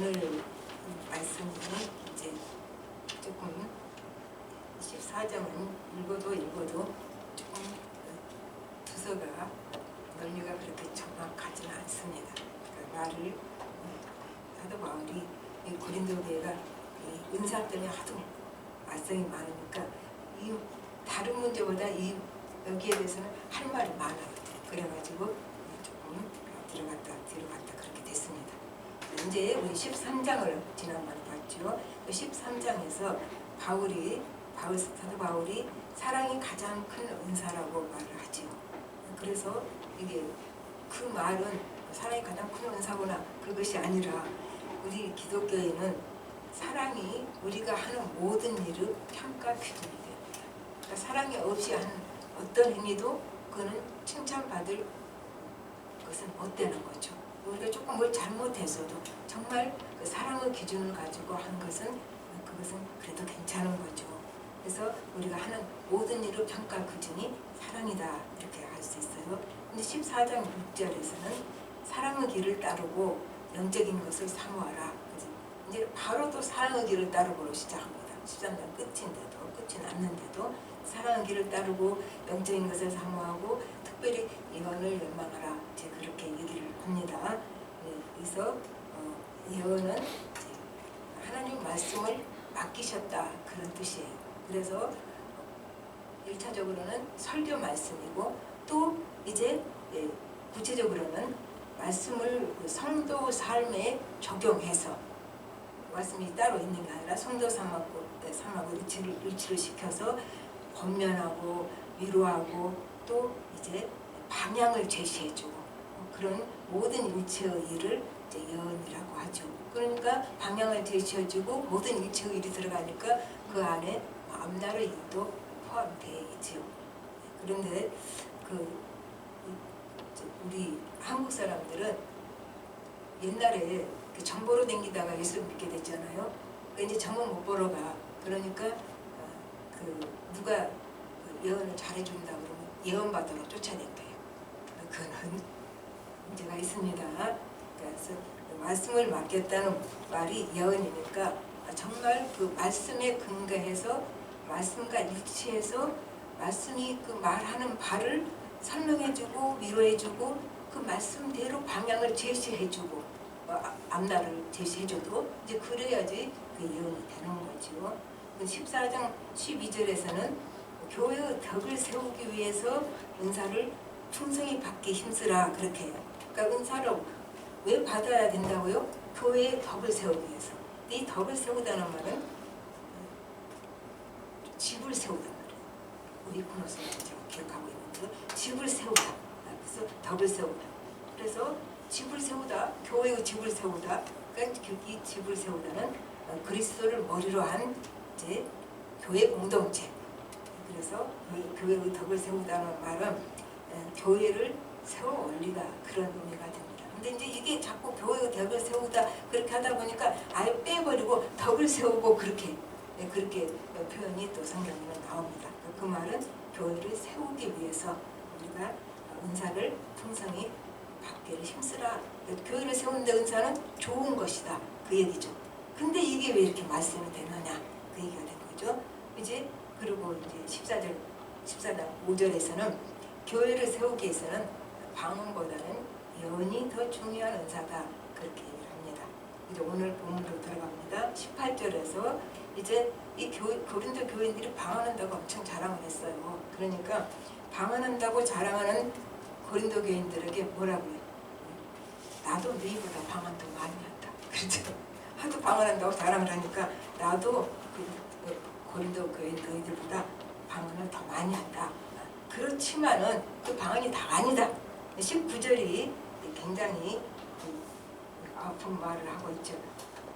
오늘 말씀은 이제 조금 14장은 읽어도 조금 두서가 논리가 그렇게 정확하지는 않습니다. 그러니까 말을 사도 바울이 이 고린도 교회가 이 은사 때문에 하도 말썽이 많으니까 이 다른 문제보다 이 여기에 대해서는 할 말이 많아요. 그래가지고 조금 들어갔다 그렇게 됐습니다. 이제 우리 13장을 지난번에 봤죠. 13장에서 사도 바울이 사랑이 가장 큰 은사라고 말을 하지요. 그래서 이게 그 말은 사랑이 가장 큰 은사구나 그것이 아니라 우리 기독교에는 사랑이 우리가 하는 모든 일을 평가 기준이 돼요. 그러니까 사랑이 없이 하는 어떤 행위도 그거는 칭찬받을 것은 못 되는 거죠. 우리가 조금 뭘 잘못해서도 정말 그 사랑의 기준을 가지고 한 것은 그것은 그래도 괜찮은 거죠. 그래서 우리가 하는 모든 일의 평가 기준이 사랑이다 이렇게 할 수 있어요. 근데 14장 6절에서는 사랑의 길을 따르고 영적인 것을 사모하라. 이제 바로 또 사랑의 길을 따르고로 시작합니다. 13장 끝이 났는데도 사랑의 길을 따르고 영적인 것을 사모하고 특별히 예언을 열망하라. 이제 그렇게 얘기를 합니다. 그래서 예언은 하나님 말씀을 맡기셨다 그런 뜻이에요. 그래서 1차적으로는 설교 말씀이고 또 이제 구체적으로는 말씀을 성도 삶에 적용해서 말씀이 따로 있는 게 아니라 성도 삼하고 일치를 시켜서 권면하고 위로하고 또 이제 방향을 제시해주고 그런 모든 일체의 일을 이제 예언이라고 하죠. 그러니까 방향을 제시해주고 모든 일체의 일이 들어가니까 그 안에 앞날의 일도 포함되어 있지요. 그런데 우리 한국 사람들은 옛날에 정 보러 다니다가 예수 믿게 됐잖아요. 그러니까 이제 정은 못 보러 가. 그러니까 누가 예언을 잘해준다 그러면 예언 받으러 쫓아다녀요. 그거는 문제가 있습니다. 그래서 말씀을 맡겼다는 말이 예언이니까 정말 그 말씀에 근거해서 말씀과 일치해서 말씀이 그 말하는 바를 설명해주고 위로해주고 그 말씀대로 방향을 제시해주고 앞날을 제시해줘도 이제 그래야지 그 예언이 되는 거죠. 14장 12절에서는 교회의 덕을 세우기 위해서 은사를 충성히 받기 힘쓰라 그렇게 해요. 그러니까 은사를 왜 받아야 된다고요? 교회의 덕을 세우기 위해서. 이 덕을 세우다는 말은 집을 세우다는 말이에요. 우리 코너에서 제가 기억하고 있는데 집을 세우다. 그래서 덕을 세우다. 그래서 집을 세우다, 교회의 집을 세우다. 그러니까 이 집을 세우다는 그리스도를 머리로 한 이제 교회 공동체. 그래서 교회의 덕을 세우다는 말은 교회를 세워 올리다 그런 의미가 됩니다. 근데 이제 이게 자꾸 교회의 덕을 세우다 그렇게 하다 보니까 아예 빼버리고 덕을 세우고 그렇게 표현이 또 성경에는 나옵니다. 그 말은 교회를 세우기 위해서 우리가 은사를 풍성히 받기를 힘쓰라. 교회를 세우는데 은사는 좋은 것이다 그 얘기죠. 근데 이게 왜 이렇게 말씀이 되느냐 그 얘기가 된 거죠. 이제 그리고 이제 14장 5절에서는 교회를 세우기 위해서는 방언보다는 예언이 더 중요한 은사다 그렇게 얘기를 합니다. 이제 오늘 본문으로 들어갑니다. 18절에서 이제 이 고린도 교인들이 방언한다고 엄청 자랑을 했어요. 그러니까 방언한다고 자랑하는 고린도 교인들에게 뭐라고 해요? 나도 너희보다 방언 더 많이 한다. 그렇죠? 하도 방언한다고 자랑을 하니까 나도 고린도 교인 너희들보다 방언을 더 많이 한다. 그렇지만은 그 방언이 다 아니다. 19절이 굉장히 아픈 말을 하고 있죠.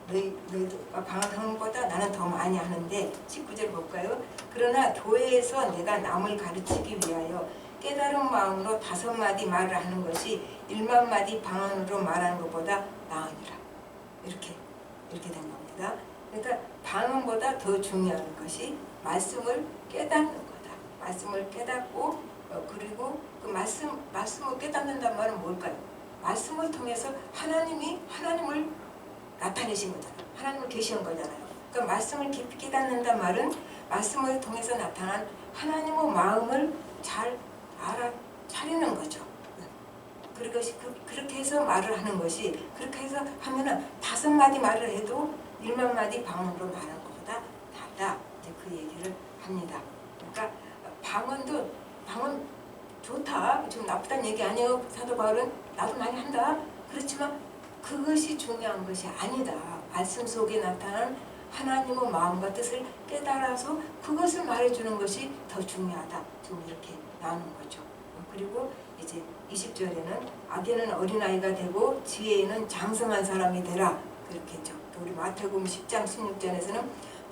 너희도 방언하는 것보다 나는 더 많이 하는데 19절 볼까요? 그러나 교회에서 내가 남을 가르치기 위하여 깨달은 마음으로 5마디 말을 하는 것이 1만 마디 방언으로 말하는 것보다 나으니라. 이렇게 된 겁니다. 그러니까 방언보다 더 중요한 것이 말씀을 깨닫는 거다. 말씀을 깨닫고 그리고 그 말씀을 깨닫는다는 말은 뭘까요? 말씀을 통해서 하나님을 나타내 되신 거잖아요. 하나님을 계시는 거잖아요. 그러니까 말씀을 깊이 깨닫는단 말은 말씀을 통해서 나타난 하나님의 마음을 잘 차리는 거죠. 그렇게 해서 말을 하는 것이, 그렇게 해서 하면은 5마디 말을 해도 1만 마디 방언으로 말하는 것보다 낫다. 이제 그 얘기를 합니다. 그러니까 방언 좋다. 좀 나쁘다는 얘기 아니에요. 사도 바울은 나도 많이 한다. 그렇지만 그것이 중요한 것이 아니다. 말씀 속에 나타난 하나님의 마음과 뜻을 깨달아서 그것을 말해주는 것이 더 중요하다. 지금 이렇게 나오는 거죠. 그리고 이제 20절에는 악에는 어린아이가 되고 지혜에는 장성한 사람이 되라. 그렇게 했죠. 우리 마태복음 10장 16절에서는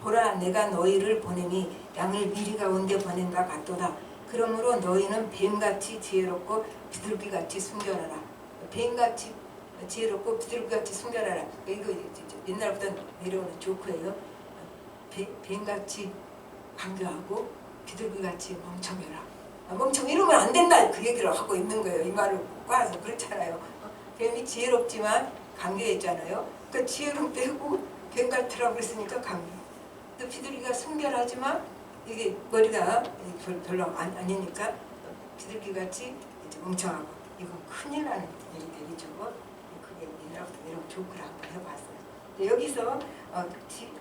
보라 내가 너희를 보내니 양을 미리 가운데 보낸과 같도다. 그러므로 너희는 뱀같이 지혜롭고 비둘기같이 순결하라. 뱀같이 지혜롭고 비둘기같이 순결하라. 이거 옛날부터 내려오는 조크예요. 뱀같이 강교하고 비둘기같이 멍청해라. 멍청 이러면 안 된다. 그 얘기를 하고 있는 거예요. 이 말을 꽈서 그렇잖아요. 뱀이 지혜롭지만 강교했잖아요. 그러니까 지혜로움 빼고 뱀 같으라고 그랬으니까 강교. 또 비둘기가 순결하지만 이게 머리가 별로 아니니까 비둘기같이 멍청하고 이건 큰일 나는 일이 되겠죠. 그게 옛날부터 이런 조크를 한번 해봤어요. 여기서 악인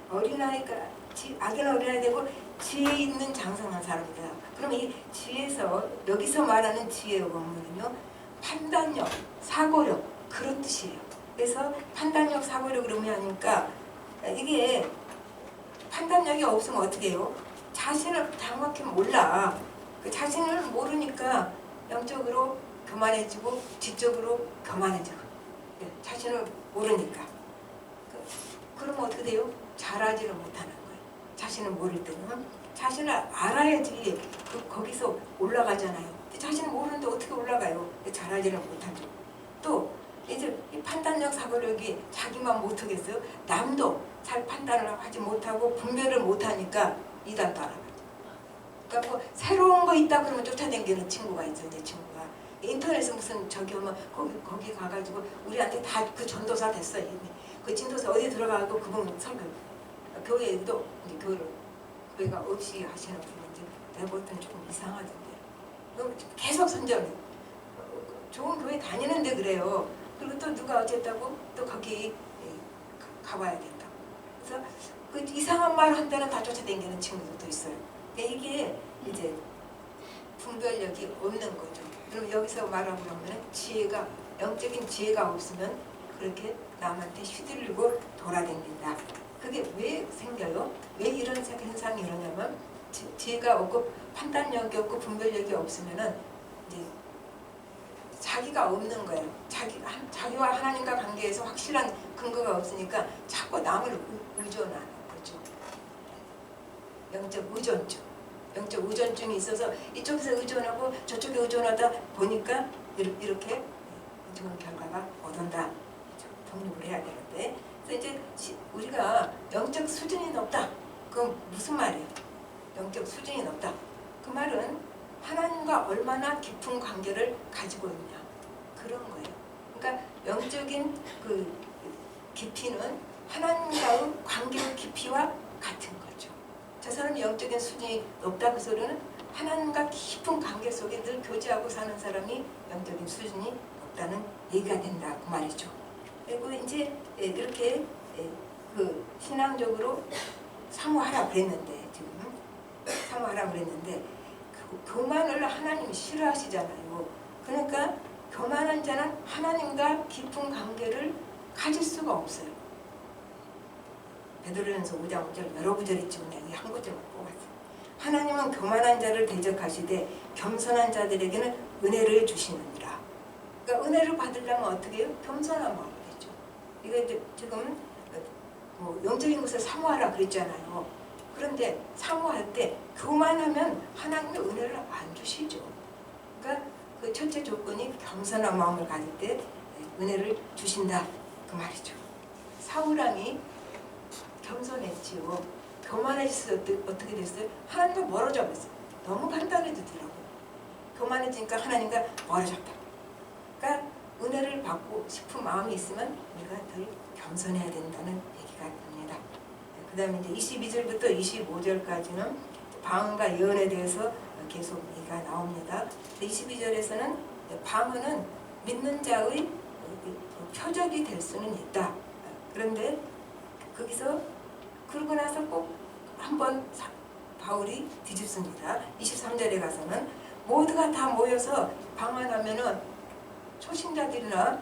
어린아이 되고 지혜 있는 장성한 사람이다. 그럼 이 지혜에서 여기서 말하는 지혜의 원문은요, 판단력, 사고력 그런 뜻이에요. 그래서 판단력, 사고력을 의미하니까 이게 판단력이 없으면 어떻게 해요? 자신을 정확히 몰라. 그 자신을 모르니까 영적으로 교만해지고 지적으로 교만해지고 자신을 모르니까 그러면 어떻게 돼요? 잘하지를 못하는 거예요. 자신을 모를 때는 자신을 알아야지 거기서 올라가잖아요. 자신을 모르는데 어떻게 올라가요? 잘하지를 못하죠. 또 이제 이 판단력, 사고력이 자기만 못하겠어요. 남도 잘 판단을 하지 못하고 분별을 못하니까 이단 따라가죠. 그러니까 뭐 새로운 거 있다 그러면 쫓아다니는 친구가 있어요. 내 친구가 인터넷에 무슨 저기 오면 거기 가가지고 우리한테 다 그 전도사 됐어요. 그 진도사 어디 들어가고 그분 설교 교회도 이제 교회가 없이 하시는 분인지 내가 볼 때는 조금 이상하던데 계속 선전해. 좋은 교회 다니는데 그래요. 그리고 또 누가 어쨌다고 또 거기 가봐야 된다고. 그래서 그 이상한 말 한 데는 다 쫓아다니는 친구들도 있어요. 이게 이제 분별력이 없는 거죠. 그럼 여기서 말하고 그러면 지혜가, 영적인 지혜가 없으면 그렇게 남한테 휘둘리고 돌아다닌다. 그게 왜 생겨요? 왜 이런 현상이 일어나냐면 지혜가 없고 판단력이 없고 분별력이 없으면은 이제 자기가 없는 거예요. 자기와 하나님과 관계에서 확실한 근거가 없으니까 자꾸 남을 의존하는 거죠. 영적 의존증. 영적 의존증이 있어서 이쪽에서 의존하고 저쪽에 의존하다 보니까 이렇게 좋은 결과가 얻는다. 독립을 해야 되는데, 그래서 이제 우리가 영적 수준이 높다. 그건 무슨 말이에요? 영적 수준이 높다. 그 말은 하나님과 얼마나 깊은 관계를 가지고 있냐 그런 거예요. 그러니까 영적인 그 깊이는 하나님과의 관계의 깊이와 같은 거죠. 저 사람이 영적인 수준이 높다 그 소리는 하나님과 깊은 관계 속에 늘 교제하고 사는 사람이 영적인 수준이 높다는 얘기가 된다 그 말이죠. 그리고 이제 이렇게 그 신앙적으로 사모하라 그랬는데 지금 사모하라 그랬는데 교만을 하나님이 싫어하시잖아요. 그러니까 교만한 자는 하나님과 깊은 관계를 가질 수가 없어요. 베드로전서 5장 5절 여러 구절 있지만 여기 한 구절만 뽑았어요. 하나님은 교만한 자를 대적하시되 겸손한 자들에게는 은혜를 주시느니라. 그러니까 은혜를 받으려면 어떻게 해요? 겸손한 마음이 되죠. 이거 이제 지금 뭐 영적인 것을 사모하라 그랬잖아요. 그런데 사모할 때 교만하면 하나님의 은혜를 안 주시죠. 그러니까 그 첫째 조건이 겸손한 마음을 가질 때 은혜를 주신다 그 말이죠. 사울왕이 겸손했지요. 교만해져서 어떻게 됐어요? 하나님과 멀어져 버렸어요. 너무 간단해지더라고요. 교만해지니까 하나님과 멀어졌다. 그러니까 은혜를 받고 싶은 마음이 있으면 우리가 늘 겸손해야 된다는 얘기가 됩니다. 그 다음에 이제 22절부터 25절까지는 방언과 예언에 대해서 계속 얘기가 나옵니다. 22절에서는 방언은 믿는 자의 표적이 될 수는 있다. 그런데 거기서 그러고 나서 꼭 한번 바울이 뒤집습니다. 23절에 가서는 모두가 다 모여서 방언하면은 초신자들이나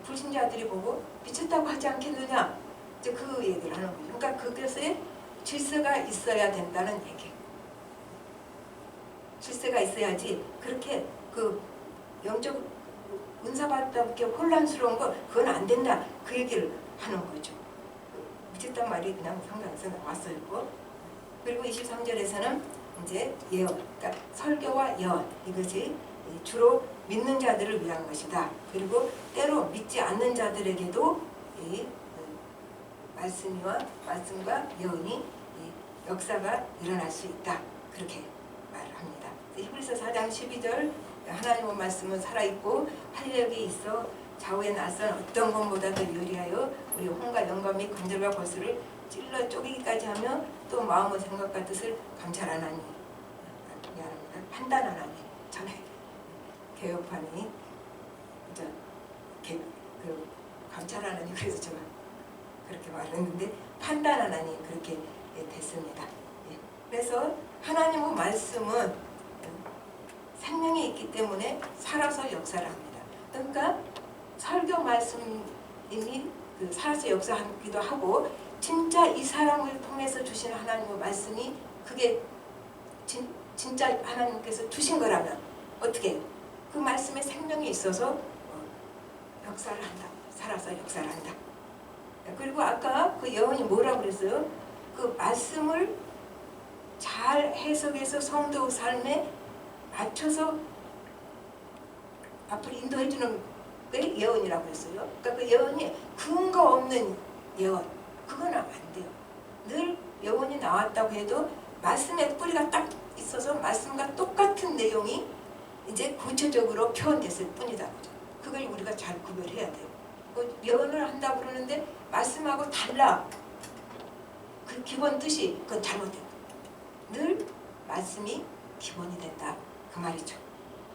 불신자들이 보고 미쳤다고 하지 않겠느냐, 이제 그 얘기를 하는 거죠. 그러니까 그것에 질서가 있어야 된다는 얘기. 질서가 있어야지 그렇게 그 영적 은사받다 이렇게 혼란스러운 거 그건 안 된다, 그 얘기를 하는 거죠. 미쳤단 말이 그냥 성경에서 나왔어요. 그리고 23절에서는 이제 예언, 그러니까 설교와 예언, 이것이 주로 믿는 자들을 위한 것이다. 그리고 때로 믿지 않는 자들에게도 이 말씀과 예언이 역사가 일어날 수 있다. 그렇게 말을 합니다. 히브리서 4장 12절 하나님의 말씀은 살아있고 활력이 있어 좌우에 낯선 어떤 것보다도 유리하여 우리 혼과 영감 및 관절과 골수를 찔러 쪼개기까지 하며 또 마음의 생각과 뜻을 감찰하나니, 미안합니다, 판단하나니. 전에 개혁판이 그 감찰하나니 그래서 제가 그렇게 말했는데 판단하나니 그렇게 됐습니다. 그래서 하나님의 말씀은 생명이 있기 때문에 살아서 역사를 합니다. 그러니까 설교 말씀이 살아서 역사하기도 하고, 진짜 이 사람을 통해서 주신 하나님의 말씀이 그게 진짜 하나님께서 주신 거라면 어떻게 그 말씀에 생명이 있어서 역사를 한다. 살아서 역사를 한다. 그리고 아까 그 예언이 뭐라고 그랬어요? 그 말씀을 잘 해석해서 성도 삶에 맞춰서 앞으로 인도해주는 게 예언이라고 했어요. 그러니까 그 예언이 근거 없는 예언, 그거는 안 돼요. 늘 예언이 나왔다고 해도 말씀에 뿌리가 딱 있어서 말씀과 똑같은 내용이 이제 구체적으로 표현됐을 뿐이다. 그걸 우리가 잘 구별해야 돼요. 예언을 한다고 그러는데 말씀하고 달라, 그 기본 뜻이 그건 잘못돼요. 늘 말씀이 기본이 된다, 그 말이죠.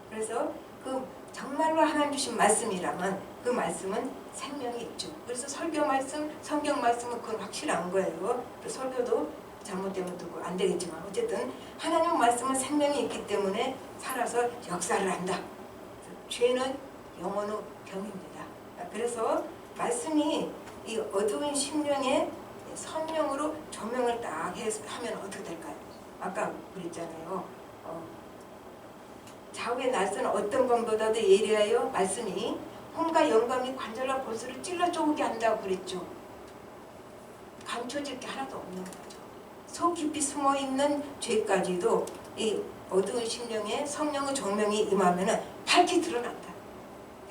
그래서 그 정말로 하나님 주신 말씀이라면 그 말씀은 생명이 있죠. 그래서 설교 말씀, 성경 말씀은 그건 확실한 거예요. 설교도 잘못되면 또 안 되겠지만 어쨌든 하나님 말씀은 생명이 있기 때문에 살아서 역사를 한다. 죄는 영혼의 병입니다. 그래서 말씀이 이 어두운 심령에 선명으로 조명을 딱 하면 어떻게 될까요? 아까 그랬잖아요. 좌우에 낯선 어떤 것보다도 예리하여 말씀이 혼과 영감이 관절과 골수를 찔러 쪼개게 한다고 그랬죠. 감춰질 게 하나도 없는 거죠. 속 깊이 숨어있는 죄까지도 이 어두운 심령에 성령의 조명이 임하면 밝히 드러난다.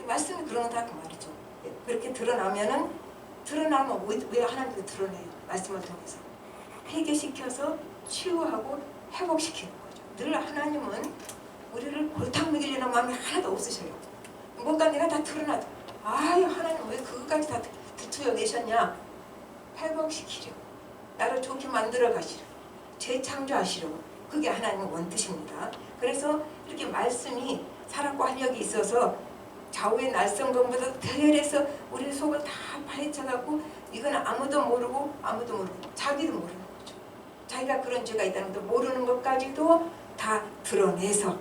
말씀이 그런 거다 그 말이죠. 그렇게 드러나면 왜 하나님께서 드러내요? 말씀을 통해서 회개시켜서 치유하고 회복시키는 거죠. 늘 하나님은 우리를 골탕 먹이려는 마음이 하나도 없으셔요. 뭔가 내가 다 드러나도 아유 하나님 왜 그것까지 다 드러내셨냐? 회복시키려, 나를 좋게 만들어 가시려, 재창조하시려, 그게 하나님의 원뜻입니다. 그래서 이렇게 말씀이 살았고 활력이 있어서 좌우의 낯선 것보다 대열해서 우리 속을 다 파헤쳐갖고 이건 아무도 모르고 자기도 모르는 거죠. 자기가 그런 죄가 있다는 것도 모르는 것까지도 다 드러내서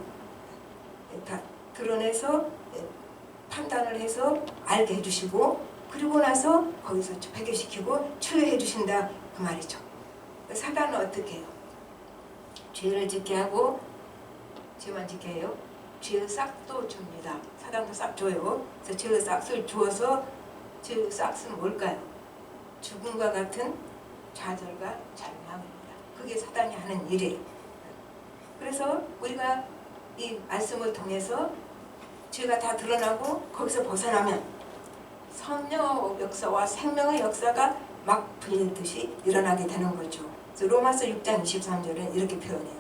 판단을 해서 알게 해주시고, 그리고 나서 거기서 회개시키고 치유해 주신다 그 말이죠. 사단은 어떻게 해요? 죄를 짓게 하고, 죄만 짓게 해요? 죄의 싹도 줍니다. 사단도 싹 줘요. 그래서 죄의 싹을 주어서, 죄의 싹은 뭘까요? 죽음과 같은 좌절과 절망입니다. 그게 사단이 하는 일이에요. 그래서 우리가 이 말씀을 통해서 죄가 다 드러나고 거기서 벗어나면 성령의 역사와 생명의 역사가 막 불리듯이 일어나게 되는 거죠. 그래서 로마서 6장 23절은 이렇게 표현해요.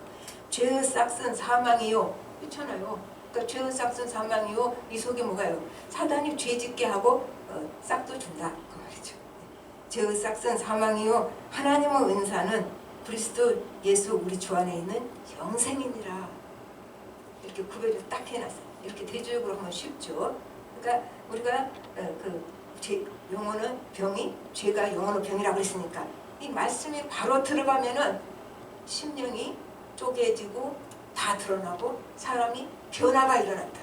죄의 싹은 사망이요. 그렇잖아요. 그러니까 죄의 싹은 사망이요. 이 속에 뭐가요? 사단이 죄 짓게 하고 싹도 준다 그 말이죠. 죄의 싹은 사망이요 하나님의 은사는 그리스도 예수 우리 주 안에 있는 영생이니라. 이렇게 구별을 딱 해놨어요. 이렇게 대조적으로 하면 쉽죠. 그러니까 우리가 영혼은 병이 죄가 영혼의 병이라고 그랬으니까 이 말씀이 바로 들어가면은 심령이 쪼개지고 다 드러나고 사람이 변화가 일어났다.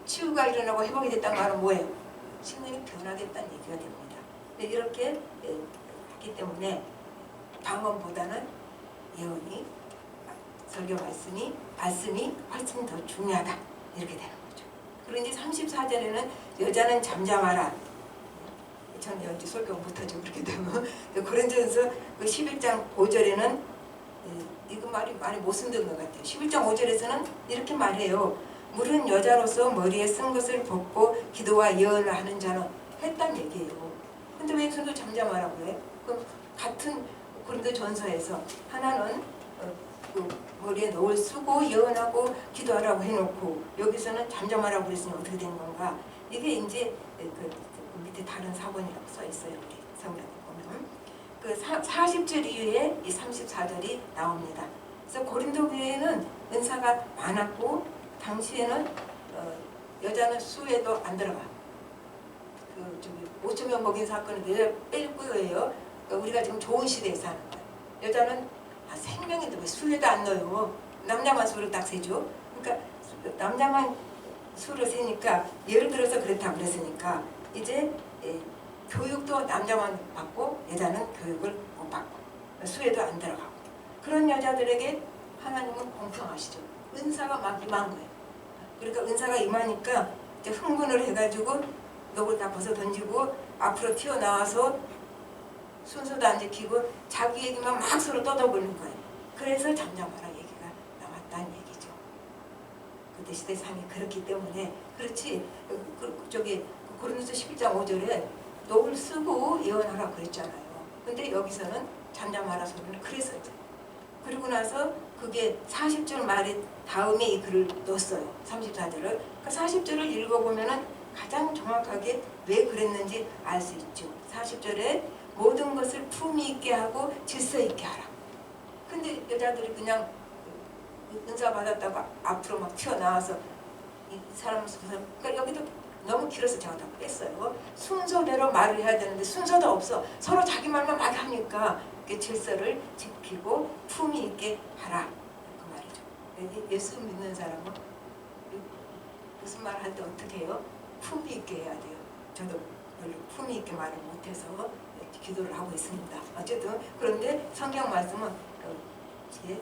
치유가 일어나고 회복이 됐다는 말은 뭐예요? 심령이 변화됐다는 얘기가 됩니다. 이렇게 했기 때문에 방언보다는 예언이 설교 말씀이 훨씬 더 중요하다. 이렇게 되는 거죠. 그리고 이제 34절에는 여자는 잠잠하라. 저는 이제 설교 못하죠. 그렇게 되면 고린도전서 11장 5절에는 이거 말이 많이 못 쓴다는 것 같아요. 11장 5절에서는 이렇게 말해요. 물은 여자로서 머리에 쓴 것을 벗고 기도와 예언을 하는 자는 했단 얘기예요. 근데 왜 여기서도 잠잠하라고 해요? 그럼 같은 고린도전서에서 하나는 그 머리에 넣을 쓰고 예언하고 기도하라고 해놓고 여기서는 잠잠하라고 그랬으니 어떻게 된 건가? 이게 이제 그 밑에 다른 사본이라고 써 있어요. 우리 성경에 보면 그 40절 이후에 이 34절이 나옵니다. 그래서 고린도 교회에는 은사가 많았고 당시에는 여자는 수에도 안 들어가. 그 저기 5천 명 먹인 사건은 뺄 거예요. 그러니까 우리가 지금 좋은 시대에 사는 거예요. 여자는 생명인데 왜 수에도 안 넣어요? 남자만 수를 딱 세죠. 그러니까 남자만 수를 세니까 예를 들어서 그렇다고 그랬으니까 이제 교육도 남자만 받고 여자는 교육을 못 받고 수에도 안 들어가고 그런 여자들에게 하나님은 공평하시죠. 은사가 막 임한 거예요. 그러니까 은사가 임하니까 이제 흥분을 해가지고 녹을 다 벗어 던지고 앞으로 튀어나와서 순서도 안 지키고 자기 얘기만 막 서로 떠들어보는 거예요. 그래서 잠잠하라 얘기가 나왔다는 얘기죠. 그때 시대상이 그렇기 때문에 그렇지 저기 고린도서 11장 5절에 녹을 쓰고 예언하라 그랬잖아요. 근데 여기서는 잠잠하라 소리는 그랬어요. 그리고 나서 그게 40절 말에 다음에 이 글을 넣었어요. 34절을. 그 40절을 읽어보면은 가장 정확하게 왜 그랬는지 알 수 있죠. 40절에 모든 것을 품위 있게 하고 질서 있게 하라. 근데 여자들이 그냥 은사 받았다고 앞으로 막 튀어나와서 이 사람을 그러니까 여기도 너무 길어서 제가 다 뺐어요. 순서대로 말을 해야 되는데 순서도 없어. 서로 자기 말만 막 하니까 질서를 지키고 품위 있게 하라. 그 말이죠. 예수 믿는 사람은 무슨 말 할 때 어떻게 해요? 품위 있게 해야 돼요. 저도 별로 품위 있게 말을 못해서 기도를 하고 있습니다. 어쨌든 그런데 성경 말씀은 제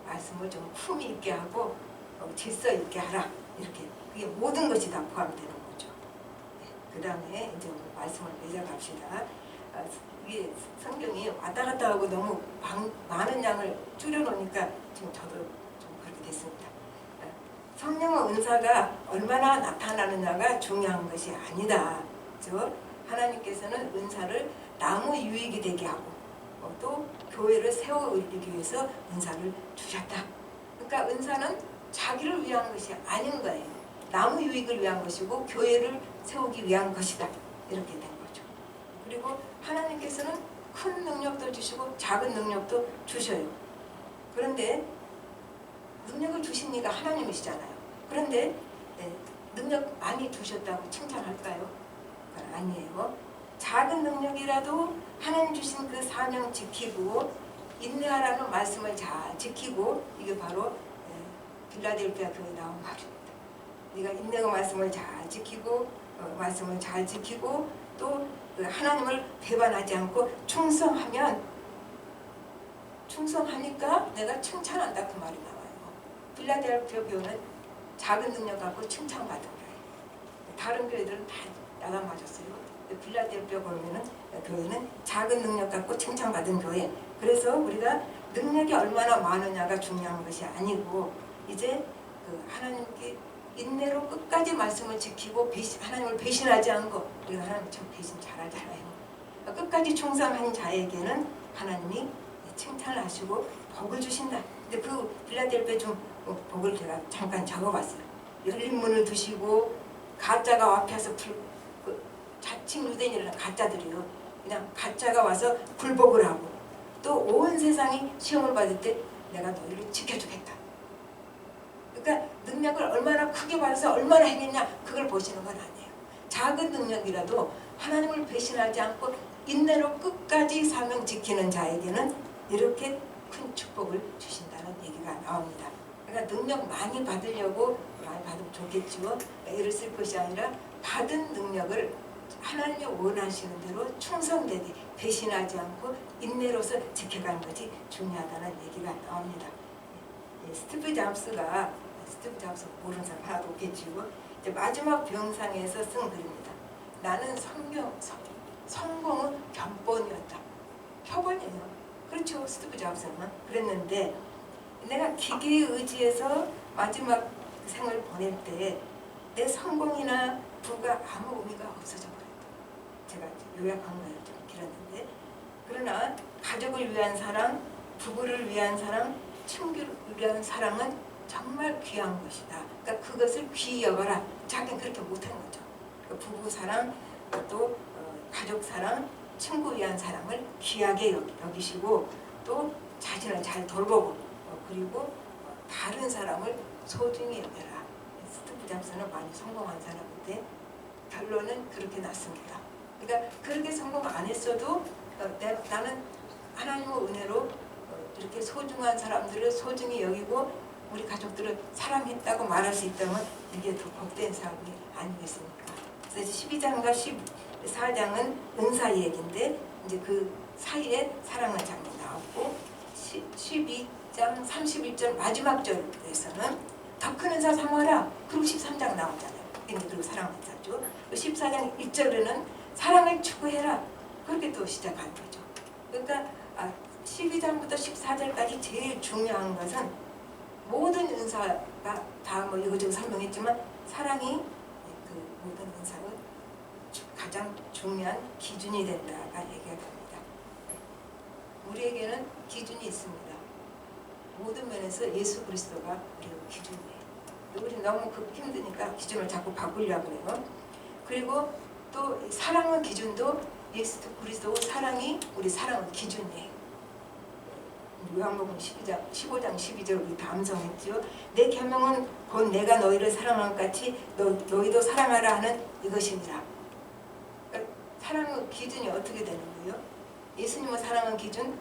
말씀을 좀 품위 있게 하고 질서 있게 하라. 이렇게 그게 모든 것이 다 포함되는 거죠. 그 다음에 이제 말씀을 맺어갑시다. 이게 성경이 왔다 갔다 하고 너무 많은 양을 줄여놓으니까 지금 저도 좀 그렇게 됐습니다. 성령의 은사가 얼마나 나타나느냐가 중요한 것이 아니다. 즉 하나님께서는 은사를 남의 유익이 되게 하고 또 교회를 세워올리기 위해서 은사를 주셨다. 그러니까 은사는 자기를 위한 것이 아닌 거예요. 남의 유익을 위한 것이고 교회를 세우기 위한 것이다. 이렇게 된 거죠. 그리고 하나님께서는 큰 능력도 주시고 작은 능력도 주셔요. 그런데 능력을 주신 이가 하나님이시잖아요. 그런데 능력 많이 주셨다고 칭찬할까요? 그건 아니에요. 작은 능력이라도 하나님 주신 그 사명 지키고 인내하라는 말씀을 잘 지키고 이게 바로 빌라델피아 교회에 나온 말입니다. 네가 인내의 말씀을 잘 지키고 말씀을 잘 지키고 또 하나님을 배반하지 않고 충성하니까 내가 칭찬한다 그 말이 나와요. 빌라델피아 교회는 작은 능력 갖고 칭찬받은 거예요. 다른 교회들은 다 나가 맞았어요. 빌라델피아 교회는 작은 능력 갖고 칭찬받은 교회. 그래서 우리가 능력이 얼마나 많으냐가 중요한 것이 아니고 이제 하나님께 인내로 끝까지 말씀을 지키고 하나님을 배신하지 않고 우리가 하나님 참 배신 잘하잖아요. 끝까지 충성한 자에게는 하나님이 칭찬을 하시고 복을 주신다. 근데 그 빌라델피아 좀 복을 제가 잠깐 적어봤어요. 열린 문을 두시고 가짜가 앞에서 자칭 유대인이라는 가짜들이요. 그냥 가짜가 와서 굴복을 하고 또 온 세상이 시험을 받을 때 내가 너희를 지켜주겠다. 그러니까 능력을 얼마나 크게 받아서 얼마나 행했냐 그걸 보시는 건 아니에요. 작은 능력이라도 하나님을 배신하지 않고 인내로 끝까지 사명 지키는 자에게는 이렇게 큰 축복을 주신다는 얘기가 나옵니다. 그러니까 능력 많이 받으려고 많이 받으면 좋겠지요. 애를 쓸 것이 아니라 받은 능력을 하나님이 원하시는 대로 충성되게 배신하지 않고 인내로서 지켜가는 것이 중요하다는 얘기가 나옵니다. 스티브 잡스가 모르는 사람 하나도 없겠지요. 마지막 병상에서 쓴 글입니다. 나는 성공은 견본이었다. 표본이에요. 그렇죠. 스티브 잡스는 그랬는데 내가 기계에 의지해서 마지막 생을 보낼 때 내 성공이나 부가 아무 의미가 없어져 버렸다. 제가 요약한 거예요. 좀 길었는데 그러나 가족을 위한 사랑, 부부를 위한 사랑, 친구를 위한 사랑은 정말 귀한 것이다. 그러니까 그것을 귀히 여겨라. 자기는 그렇게 못한 거죠. 그러니까 부부 사랑, 또 가족 사랑, 친구 위한 사랑을 귀하게 여기시고 또 자신을 잘 돌보고 그리고 다른 사람을 소중히 여겨라. 스티브 잡스는 많이 성공한 사람인데 결론은 그렇게 났습니다. 그러니까 그렇게 성공 안 했어도 나는 하나님의 은혜로 이렇게 소중한 사람들을 소중히 여기고 우리 가족들을 사랑했다고 말할 수 있다면 이게 더 복된 삶이 아니겠습니까? 그래서 12장과 14장은 은사 얘기인데 이제 그 사이에 사랑의 장면이 나왔고 12장 31절 마지막 절에서는 더 큰 은사 삼아라. 그리고 13장 나오잖아요. 그리고 사랑의 은사죠. 14장 1절에는 사랑을 추구해라. 그렇게 또 시작하는 거죠. 그러니까 12장부터 14절까지 제일 중요한 것은 모든 은사가 다 뭐 이거저거 설명했지만 사랑이 그 모든 은사의 가장 중요한 기준이 된다가 얘기가 됩니다. 우리에게는 기준이 있습니다. 모든 면에서 예수 그리스도가 우리의 기준이에요. 우리 너무 힘드니까 기준을 자꾸 바꾸려고 해요. 그리고 또 사랑의 기준도 예수 그리스도 사랑이 우리 사랑의 기준이에요. 요한복음 15장 12절 우리 다 암송했죠. 내 계명은 곧 내가 너희를 사랑한 것 같이 너희도 사랑하라 하는 이것이니라. 그러니까 사랑의 기준이 어떻게 되는 거예요? 예수님을 사랑한 기준,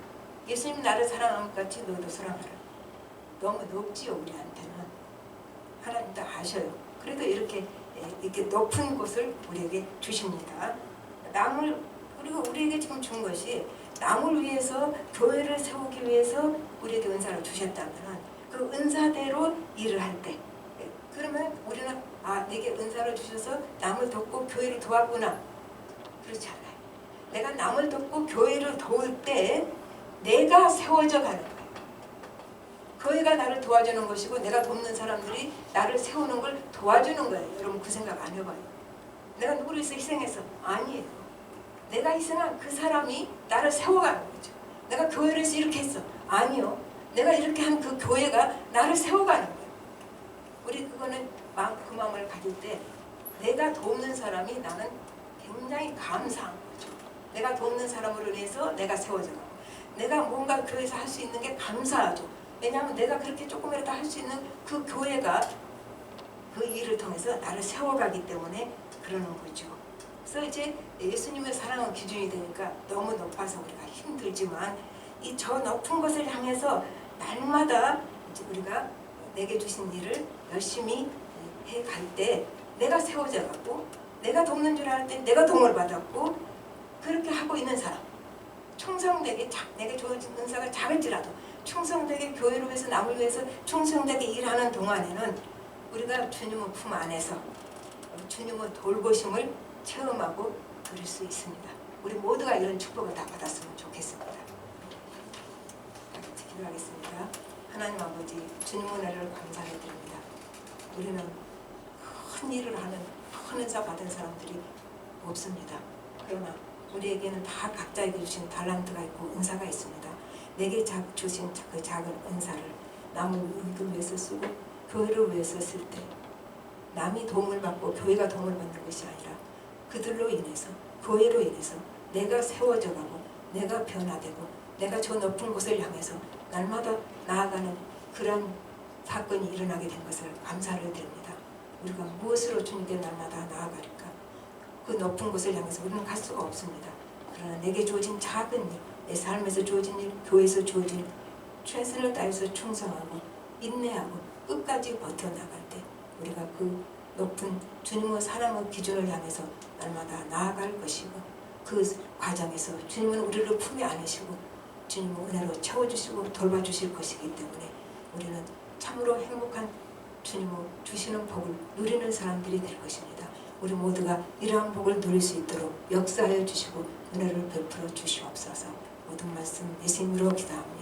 예수님 나를 사랑한 것 같이 너희도 사랑하라. 너무 높지요 우리한테는. 하나님 다 아셔요. 그래도 이렇게 높은 곳을 우리에게 주십니다. 그리고 우리에게 지금 준 것이 남을 위해서 교회를 세우기 위해서 우리에게 은사를 주셨다면 그 은사대로 일을 할 때 그러면 우리는 내게 은사를 주셔서 남을 돕고 교회를 도왔구나. 그렇지 않아요. 내가 남을 돕고 교회를 도울 때 내가 세워져 가는 거예요. 교회가 나를 도와주는 것이고 내가 돕는 사람들이 나를 세우는 걸 도와주는 거예요. 여러분 그 생각 안 해봐요. 내가 누구를 위해서 희생했어? 아니에요. 내가 희생한 그 사람이 나를 세워가는 거죠. 내가 교회를 해서 이렇게 했어? 아니요. 내가 이렇게 한 그 교회가 나를 세워가는 거예요. 우리 그거는 그 마음을 가질 때 내가 돕는 사람이 나는 굉장히 감사한 거죠. 내가 돕는 사람으로 인해서 내가 세워져가고 내가 뭔가 교회에서 할 수 있는 게 감사하죠. 왜냐하면 내가 그렇게 조금이라도 할 수 있는 그 교회가 그 일을 통해서 나를 세워가기 때문에 그러는 거죠. 그래서 이제 예수님의 사랑은 기준이 되니까 너무 높아서 우리가 힘들지만 이 저 높은 것을 향해서 날마다 이제 우리가 내게 주신 일을 열심히 해갈 때 내가 세워져 가고 내가 돕는 줄 알 때 내가 도움을 받았고 그렇게 하고 있는 사람 충성되게 내게 주어진 은사가 작을지라도 충성되게 교회를 위해서 남을 위해서 충성되게 일하는 동안에는 우리가 주님의 품 안에서 주님의 돌보심을 체험하고 누릴 수 있습니다. 우리 모두가 이런 축복을 다 받았으면 좋겠습니다. 같이 기도하겠습니다. 하나님 아버지 주님의 은혜를 감사해 드립니다. 우리는 큰 일을 하는 큰 은사 받은 사람들이 없습니다. 그러나 우리에게는 다 각자에게 주신 달란트가 있고 은사가 있습니다. 내게 주신 그 작은 은사를 남을 위해서 쓰고 교회를 위해서 쓸 때 남이 도움을 받고 교회가 도움을 받는 것이 아니라 그들로 인해서 교회로 인해서 내가 세워져 가고 내가 변화되고 내가 저 높은 곳을 향해서 날마다 나아가는 그런 사건이 일어나게 된 것을 감사를 드립니다. 우리가 무엇으로 주님께 날마다 나아갈까? 그 높은 곳을 향해서 우리는 갈 수가 없습니다. 그러나 내게 주어진 작은 일, 내 삶에서 주어진 일, 교회에서 주어진 일, 최선을 다해서 충성하고 인내하고 끝까지 버텨나갈 때 우리가 그 높은 주님의 사랑의 기준을 향해서 날마다 나아갈 것이고 그 과정에서 주님은 우리를 품에 안으시고 주님은 은혜로 채워주시고 돌봐주실 것이기 때문에 우리는 참으로 행복한 주님의 주시는 복을 누리는 사람들이 될 것입니다. 우리 모두가 이러한 복을 누릴 수 있도록 역사하여 주시고 은혜를 베풀어 주시옵소서. 모든 말씀 예수님으로 기도합니다.